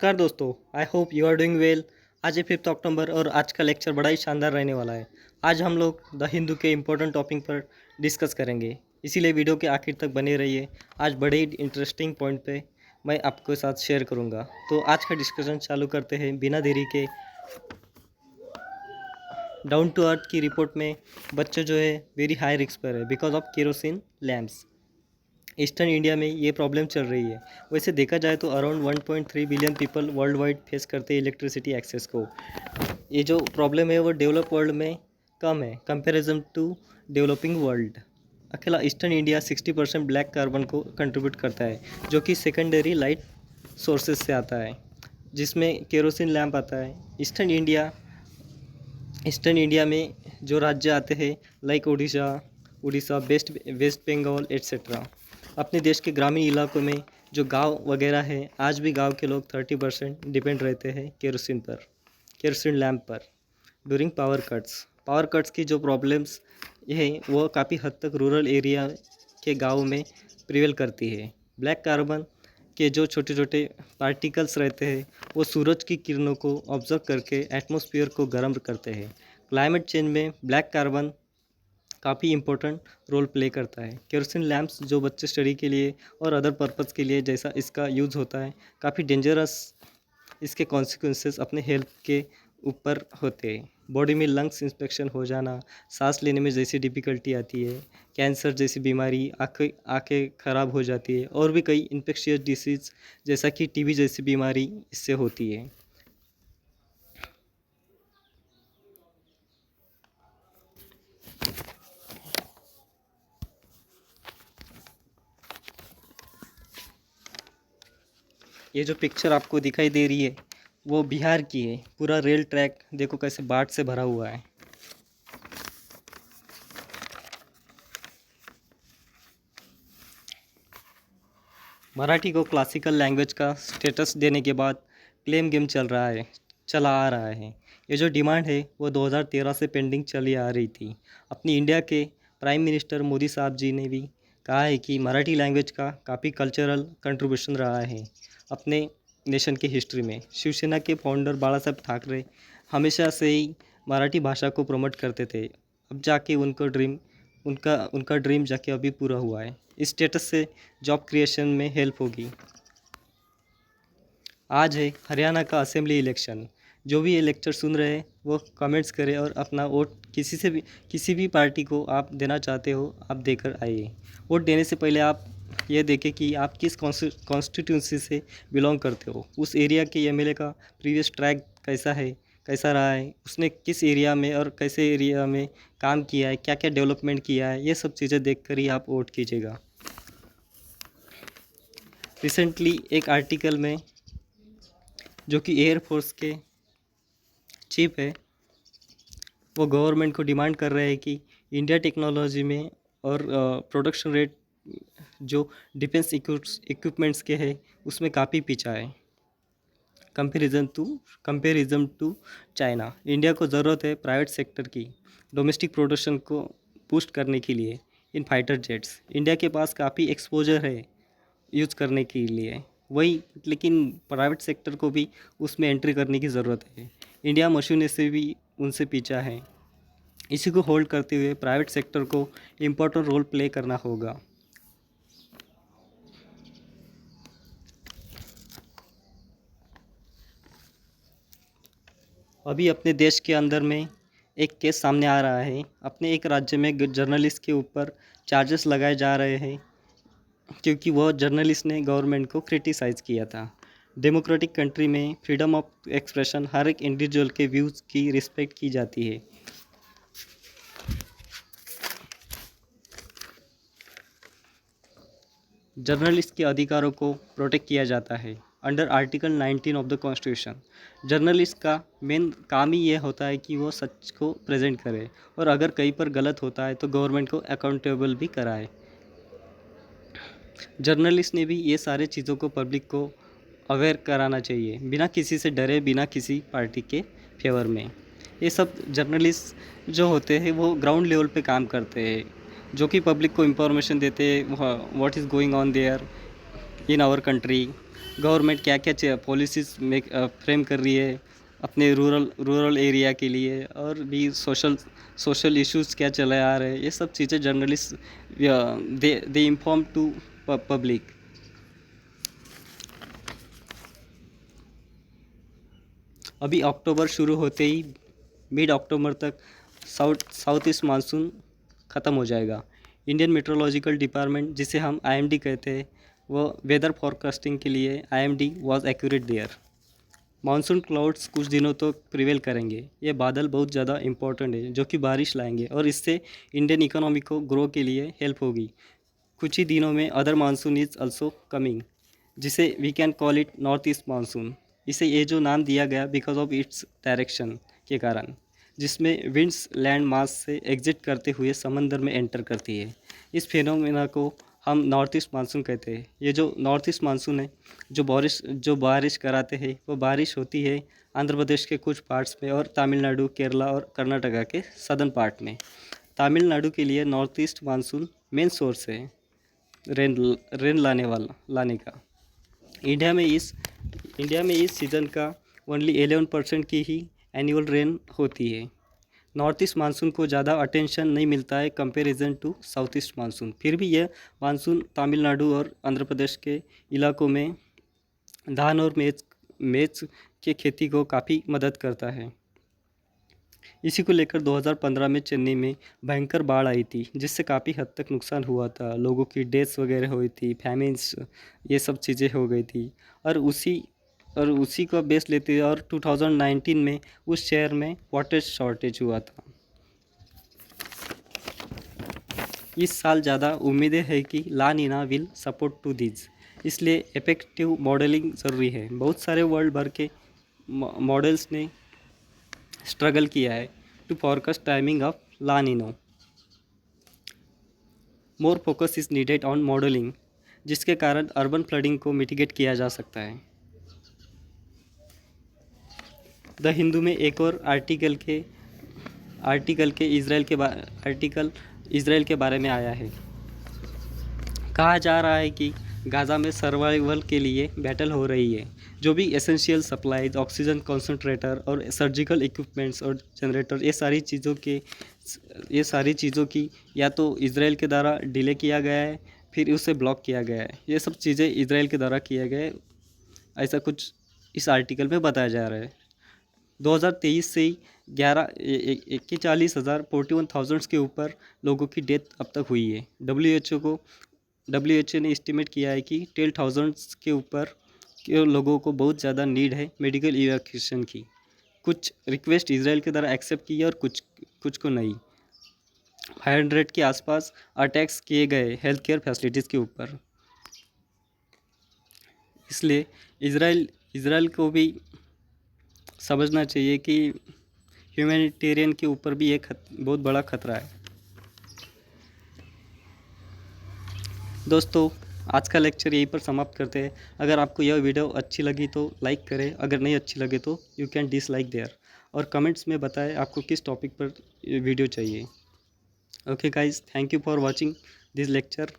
नमस्कार दोस्तों, I hope you are doing well. आज है 5 अक्टूबर और आज का लेक्चर बड़ा ही शानदार रहने वाला है। आज हम लोग द हिंदू के इम्पोर्टेंट टॉपिक पर डिस्कस करेंगे, इसीलिए वीडियो के आखिर तक बने रहिए। आज बड़े ही इंटरेस्टिंग पॉइंट पे मैं आपके साथ शेयर करूंगा। तो आज का डिस्कशन चालू करते हैं बिना देरी के। डाउन टू अर्थ की रिपोर्ट में बच्चे जो है वेरी हाई रिस्क पर है because of kerosene lamps. Eastern India में ये प्रॉब्लम चल रही है। वैसे देखा जाए तो around 1.3 billion people world wide face करते हैं इलेक्ट्रिसिटी एक्सेस को। ये जो प्रॉब्लम है वो डेवलप वर्ल्ड में कम है कंपैरिजन टू डेवलपिंग वर्ल्ड। अकेला ईस्टर्न इंडिया 60% ब्लैक कार्बन को कंट्रीब्यूट करता है, जो कि सेकेंडरी लाइट सोर्सेज से आता है, जिसमें केरोसिन लैम्प आता है। ईस्टर्न इंडिया में जो राज्य आते हैं like Orissa West Bengal etcetera. अपने देश के ग्रामीण इलाकों में जो गांव वगैरह है, आज भी गांव के लोग 30% डिपेंड रहते हैं केरोसिन लैम्प पर ड्यूरिंग पावर कट्स की जो प्रॉब्लम्स है वो काफ़ी हद तक रूरल एरिया के गाँव में प्रिवेल करती है। ब्लैक कार्बन के जो छोटे छोटे पार्टिकल्स रहते हैं वो सूरज की किरणों को ऑब्जर्व करके एटमॉस्फेयर को गर्म करते हैं। क्लाइमेट चेंज में ब्लैक कार्बन काफ़ी इम्पोर्टेंट रोल प्ले करता है। केरोसिन लैम्प्स जो बच्चे स्टडी के लिए और अदर पर्पज़ के लिए जैसा इसका यूज़ होता है, काफ़ी डेंजरस इसके कॉन्सिक्वेंसेस अपने हेल्थ के ऊपर होते हैं। बॉडी में लंग्स इंस्पेक्शन हो जाना, सांस लेने में जैसी डिफ़िकल्टी आती है, कैंसर जैसी बीमारी, आँखें ख़राब हो जाती है, और भी कई इन्फेक्शियस डिसीज़ जैसा कि टीबी जैसी बीमारी इससे होती है। ये जो पिक्चर आपको दिखाई दे रही है वो बिहार की है। पूरा रेल ट्रैक देखो कैसे बाढ़ से भरा हुआ है। मराठी को क्लासिकल लैंग्वेज का स्टेटस देने के बाद क्लेम गेम चला आ रहा है। ये जो डिमांड है वो 2013 से पेंडिंग चली आ रही थी। अपनी इंडिया के प्राइम मिनिस्टर मोदी साहब जी ने भी कहा है कि मराठी लैंग्वेज का काफ़ी कल्चरल कंट्रीब्यूशन रहा है अपने नेशन की हिस्ट्री में। शिवसेना के फाउंडर बाला साहब ठाकरे हमेशा से ही मराठी भाषा को प्रमोट करते थे। अब जाके उनका ड्रीम जाके अभी पूरा हुआ है। इस स्टेटस से जॉब क्रिएशन में हेल्प होगी। आज है हरियाणा का असेंबली इलेक्शन। जो भी ये लेक्चर सुन रहे हैं वो कमेंट्स करें और अपना वोट किसी भी पार्टी को आप देना चाहते हो आप देकर आइए। वोट देने से पहले आप ये देखें कि आप किस कॉन्स्टिट्यूंसी से बिलोंग करते हो, उस एरिया के एमएलए का प्रीवियस ट्रैक कैसा रहा है, उसने किस एरिया में और कैसे एरिया में काम किया है, क्या क्या डेवलपमेंट किया है, ये सब चीज़ें देखकर ही आप वोट कीजिएगा। रिसेंटली एक आर्टिकल में जो कि एयरफोर्स के चीफ है वो गवर्नमेंट को डिमांड कर रहे हैं कि इंडिया टेक्नोलॉजी में और प्रोडक्शन रेट जो डिफेंस इक्विपमेंट्स के है उसमें काफ़ी पीछा है कंपेरिजन टू चाइना। इंडिया को ज़रूरत है प्राइवेट सेक्टर की डोमेस्टिक प्रोडक्शन को बूस्ट करने के लिए इन फाइटर जेट्स। इंडिया के पास काफ़ी एक्सपोजर है यूज़ करने के लिए वही, लेकिन प्राइवेट सेक्टर को भी उसमें एंट्री करने की ज़रूरत है। इंडिया मशीनरी से भी उनसे पीछा है। इसी को होल्ड करते हुए प्राइवेट सेक्टर को इम्पोर्टेंट रोल प्ले करना होगा। अभी अपने देश के अंदर में एक केस सामने आ रहा है। अपने एक राज्य में जर्नलिस्ट के ऊपर चार्जेस लगाए जा रहे हैं क्योंकि वह जर्नलिस्ट ने गवर्नमेंट को क्रिटिसाइज़ किया था। डेमोक्रेटिक कंट्री में फ्रीडम ऑफ एक्सप्रेशन, हर एक इंडिविजुअल के व्यूज़ की रिस्पेक्ट की जाती है। जर्नलिस्ट के अधिकारों को प्रोटेक्ट किया जाता है under article 19 of the constitution. Journalist का मेन काम ही ये होता है कि वो सच को प्रेजेंट करे और अगर कहीं पर गलत होता है तो गवर्नमेंट को अकाउंटेबल भी कराए। जर्नलिस्ट ने भी ये सारे चीज़ों को पब्लिक को अवेयर कराना चाहिए, बिना किसी से डरे, बिना किसी पार्टी के फेवर में। ये सब जर्नलिस्ट जो होते हैं वो ग्राउंड लेवल पे काम करते हैं, जो कि पब्लिक को इंफॉर्मेशन देते हैं what is going on there in our country, government क्या क्या पॉलिसीज़ फ्रेम कर रही है अपने रूरल एरिया के लिए, और भी सोशल इश्यूज़ क्या चले आ रहे हैं, ये सब चीज़ें journalist they inform to public. अभी अक्टूबर शुरू होते ही मिड अक्टूबर तक साउथ ईस्ट मानसून ख़त्म हो जाएगा। इंडियन मेट्रोलॉजिकल डिपार्टमेंट, जिसे हम आईएमडी कहते हैं, वो वेदर फॉरकास्टिंग के लिए IMD was accurate there. Monsoon clouds कुछ दिनों तक प्रिवेल करेंगे। ये बादल बहुत ज़्यादा इंपॉर्टेंट है, जो कि बारिश लाएंगे और इससे इंडियन इकोनॉमी को ग्रो के लिए हेल्प होगी। कुछ ही दिनों में other monsoon is also coming, जिसे we can call it north east monsoon. इसे ये जो नाम दिया गया बिकॉज ऑफ इट्स डायरेक्शन के कारण, जिसमें विंड्स लैंड मास से एग्जिट करते हुए समंदर में एंटर करती है। इस फिनोमेना को हम नॉर्थ ईस्ट मानसून कहते हैं। ये जो नॉर्थ ईस्ट मानसून है, जो बारिश कराते हैं, वो बारिश होती है आंध्र प्रदेश के कुछ पार्ट्स में और तमिलनाडु, केरला और कर्नाटका के सदर्न पार्ट में। तमिलनाडु के लिए north east monsoon main source है रेन लाने का। इंडिया में इस सीज़न का ओनली 11% की ही एनुअल रेन होती है। नॉर्थ ईस्ट मानसून को ज़्यादा अटेंशन नहीं मिलता है comparison to south east monsoon. फिर भी यह मानसून तमिलनाडु और आंध्र प्रदेश के इलाकों में धान और मेज के खेती को काफ़ी मदद करता है। इसी को लेकर 2015 में चेन्नई में भयंकर बाढ़ आई थी, जिससे काफ़ी हद तक नुकसान हुआ था। लोगों की डेथ्स वगैरह हुई थी, फैमिन्स, ये सब चीज़ें हो गई थी। और उसी को बेस लेते हुए और 2019 में उस शहर में वाटर शॉर्टेज हुआ था। इस साल ज़्यादा उम्मीदें है कि La Nina will support to this, इसलिए इफेक्टिव मॉडलिंग ज़रूरी है। बहुत सारे वर्ल्ड भर के मॉडल्स ने स्ट्रगल किया है to forecast timing of La Nina. More focus is needed on modelling, जिसके कारण अर्बन फ्लडिंग को मिटिगेट किया जा सकता है। द हिंदू में एक और आर्टिकल इज़राइल के बारे में आया है। कहा जा रहा है कि गाज़ा में सर्वाइवल के लिए बैटल हो रही है। जो भी एसेंशियल सप्लाईज, ऑक्सीजन कॉन्सनट्रेटर और सर्जिकल इक्विपमेंट्स और जनरेटर, ये सारी चीज़ों की या तो इज़राइल के द्वारा डिले किया गया है, फिर उसे ब्लॉक किया गया है। ये सब चीज़ें इज़राइल के द्वारा किया गया है, ऐसा कुछ इस आर्टिकल में बताया जा रहा है। 2023 से ही 41,000 के ऊपर लोगों की डेथ अब तक हुई है। डब्ल्यू एच ओ ने एस्टिमेट किया है कि 10,000 के ऊपर के लोगों को बहुत ज़्यादा नीड है मेडिकल इवैक्यूएशन की। कुछ रिक्वेस्ट इजराइल के द्वारा एक्सेप्ट की है और कुछ को नहीं। 500 के आसपास अटैक्स किए गए हेल्थ केयर फैसिलिटीज़ के ऊपर। इसलिए इजराइल को भी समझना चाहिए कि ह्यूमैनिटेरियन के ऊपर भी एक बहुत बड़ा खतरा है। दोस्तों, आज का लेक्चर यहीं पर समाप्त करते हैं। अगर आपको यह वीडियो अच्छी लगी तो लाइक करें, अगर नहीं अच्छी लगे तो यू कैन डिसलाइक देयर, और कमेंट्स में बताएं आपको किस टॉपिक पर वीडियो चाहिए। Okay guys, thank you for watching this lecture.